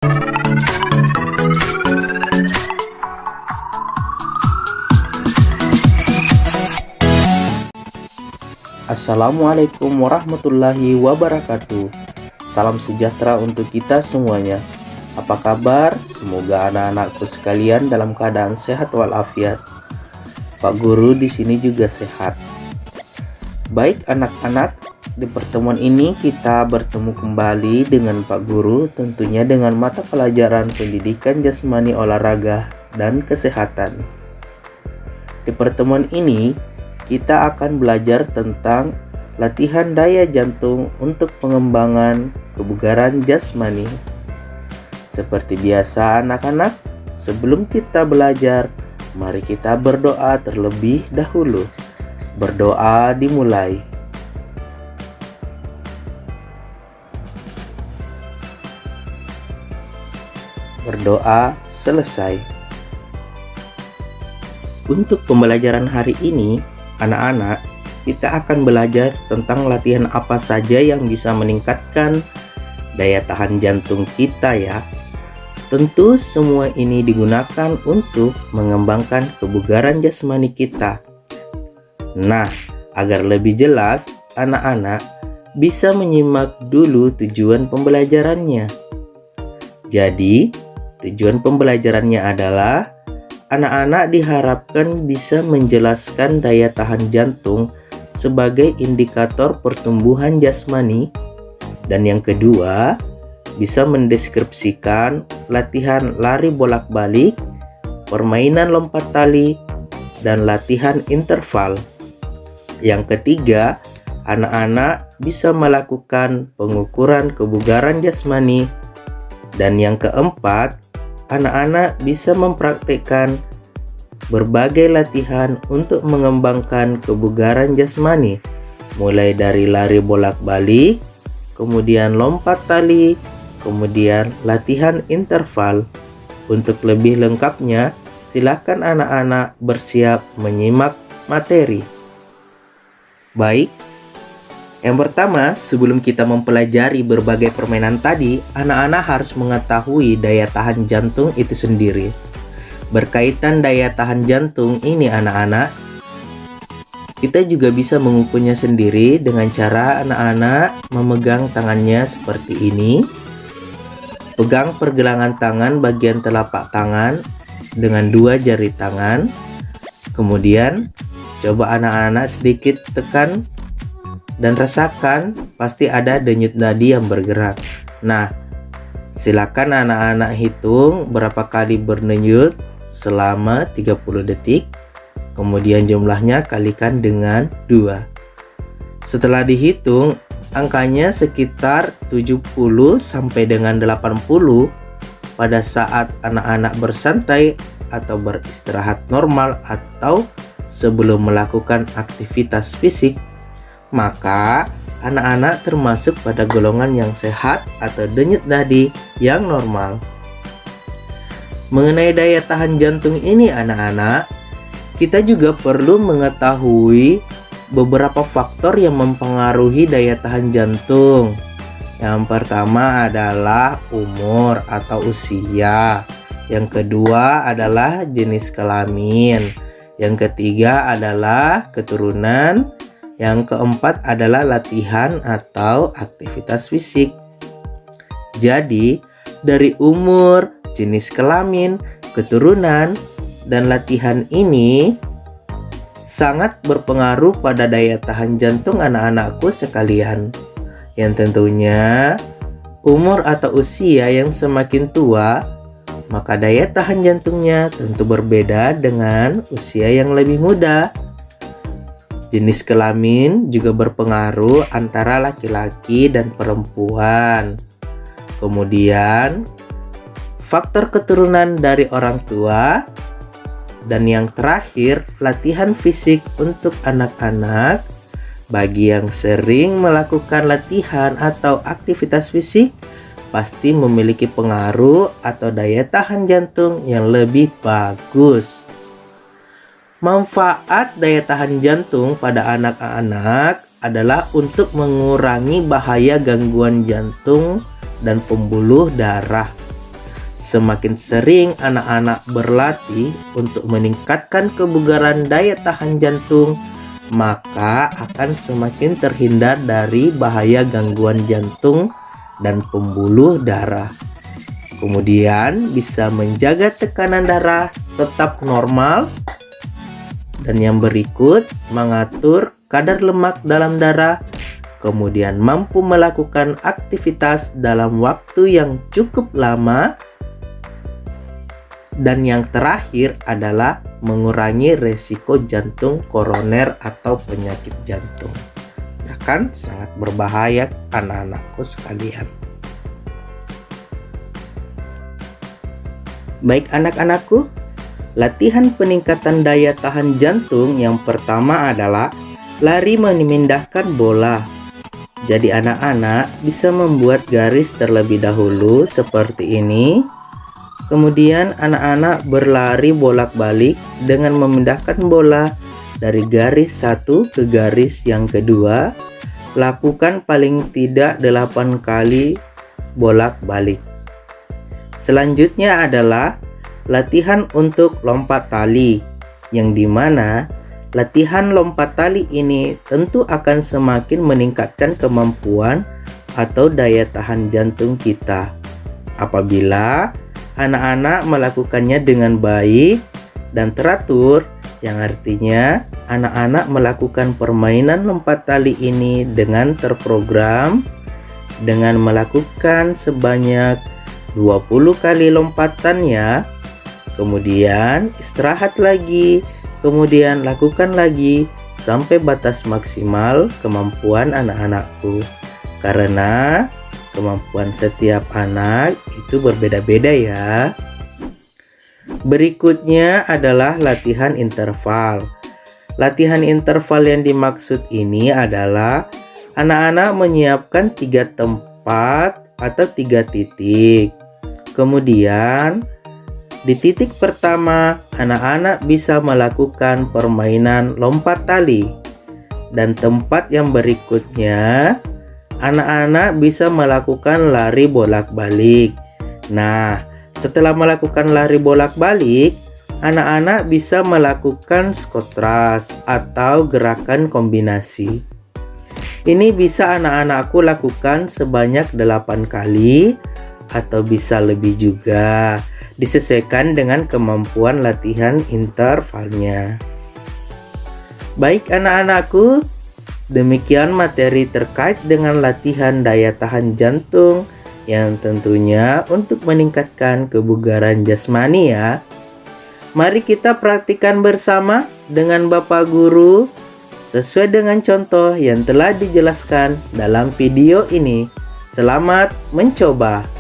Assalamualaikum warahmatullahi wabarakatuh. Salam sejahtera untuk kita semuanya. Apa kabar? Semoga anak-anakku sekalian dalam keadaan sehat walafiat. Pak Guru di sini juga sehat. Baik anak-anak, di pertemuan ini kita bertemu kembali dengan Pak Guru, tentunya dengan mata pelajaran pendidikan jasmani, olahraga, dan kesehatan. Di pertemuan ini kita akan belajar tentang latihan daya jantung untuk pengembangan kebugaran jasmani. Seperti biasa anak-anak, sebelum kita belajar, mari kita berdoa terlebih dahulu. Berdoa dimulai. Berdoa selesai. Untuk pembelajaran hari ini, anak-anak, kita akan belajar tentang latihan apa saja yang bisa meningkatkan daya tahan jantung kita ya. Tentu semua ini digunakan untuk mengembangkan kebugaran jasmani kita. Nah, agar lebih jelas, anak-anak bisa menyimak dulu tujuan pembelajarannya. Jadi, tujuan pembelajarannya adalah anak-anak diharapkan bisa menjelaskan daya tahan jantung sebagai indikator pertumbuhan jasmani, dan yang kedua, bisa mendeskripsikan latihan lari bolak-balik, permainan lompat tali, dan latihan interval. Yang ketiga, anak-anak bisa melakukan pengukuran kebugaran jasmani, dan yang keempat, anak-anak bisa mempraktikkan berbagai latihan untuk mengembangkan kebugaran jasmani, mulai dari lari bolak-balik, kemudian lompat tali, kemudian latihan interval. Untuk lebih lengkapnya, silakan anak-anak bersiap menyimak materi. Baik. Yang pertama, sebelum kita mempelajari berbagai permainan tadi, anak-anak harus mengetahui daya tahan jantung itu sendiri. Berkaitan daya tahan jantung ini anak-anak, kita juga bisa mengukurnya sendiri dengan cara anak-anak memegang tangannya seperti ini. Pegang pergelangan tangan bagian telapak tangan dengan dua jari tangan. Kemudian, coba anak-anak sedikit tekan dan rasakan, pasti ada denyut nadi yang bergerak. Nah, silakan anak-anak hitung berapa kali berdenyut selama 30 detik. Kemudian jumlahnya kalikan dengan 2. Setelah dihitung, angkanya sekitar 70 sampai dengan 80 pada saat anak-anak bersantai atau beristirahat normal atau sebelum melakukan aktivitas fisik. Maka anak-anak termasuk pada golongan yang sehat atau denyut nadi yang normal. Mengenai daya tahan jantung ini anak-anak, kita juga perlu mengetahui beberapa faktor yang mempengaruhi daya tahan jantung. Yang pertama adalah umur atau usia. Yang kedua adalah jenis kelamin. Yang ketiga adalah keturunan. Yang keempat adalah latihan atau aktivitas fisik. Jadi, dari umur, jenis kelamin, keturunan, dan latihan ini sangat berpengaruh pada daya tahan jantung anak-anakku sekalian. Yang tentunya, umur atau usia yang semakin tua, maka daya tahan jantungnya tentu berbeda dengan usia yang lebih muda. Jenis kelamin juga berpengaruh antara laki-laki dan perempuan. Kemudian, faktor keturunan dari orang tua. Dan yang terakhir, latihan fisik untuk anak-anak. Bagi yang sering melakukan latihan atau aktivitas fisik, pasti memiliki pengaruh atau daya tahan jantung yang lebih bagus. Manfaat daya tahan jantung pada anak-anak adalah untuk mengurangi bahaya gangguan jantung dan pembuluh darah. Semakin sering anak-anak berlatih untuk meningkatkan kebugaran daya tahan jantung, maka akan semakin terhindar dari bahaya gangguan jantung dan pembuluh darah. Kemudian bisa menjaga tekanan darah tetap normal. Dan yang berikut, mengatur kadar lemak dalam darah, kemudian mampu melakukan aktivitas dalam waktu yang cukup lama. Dan yang terakhir adalah mengurangi resiko jantung koroner atau penyakit jantung. Akan sangat berbahaya anak-anakku sekalian. Baik anak-anakku, latihan peningkatan daya tahan jantung yang pertama adalah lari memindahkan bola. Jadi anak-anak bisa membuat garis terlebih dahulu seperti ini. Kemudian anak-anak berlari bolak-balik dengan memindahkan bola dari garis satu ke garis yang kedua. Lakukan paling tidak 8 kali bolak-balik. Selanjutnya adalah latihan untuk lompat tali, yang dimana latihan lompat tali ini tentu akan semakin meningkatkan kemampuan atau daya tahan jantung kita apabila anak-anak melakukannya dengan baik dan teratur, yang artinya anak-anak melakukan permainan lompat tali ini dengan terprogram, dengan melakukan sebanyak 20 kali lompatan ya. Kemudian istirahat lagi, kemudian lakukan lagi sampai batas maksimal kemampuan anak-anakku. Karena kemampuan setiap anak itu berbeda-beda ya. Berikutnya adalah latihan interval. Latihan interval yang dimaksud ini adalah anak-anak menyiapkan 3 tempat atau 3 titik. Kemudian di titik pertama, anak-anak bisa melakukan permainan lompat tali. Dan tempat yang berikutnya, anak-anak bisa melakukan lari bolak-balik. Nah, setelah melakukan lari bolak-balik, anak-anak bisa melakukan skotras atau gerakan kombinasi. Ini bisa anak-anakku lakukan sebanyak 8 kali atau bisa lebih juga, disesuaikan dengan kemampuan latihan intervalnya. Baik anak-anakku, demikian materi terkait dengan latihan daya tahan jantung yang tentunya untuk meningkatkan kebugaran jasmani ya. Mari kita praktikkan bersama dengan Bapak Guru sesuai dengan contoh yang telah dijelaskan dalam video ini. Selamat mencoba.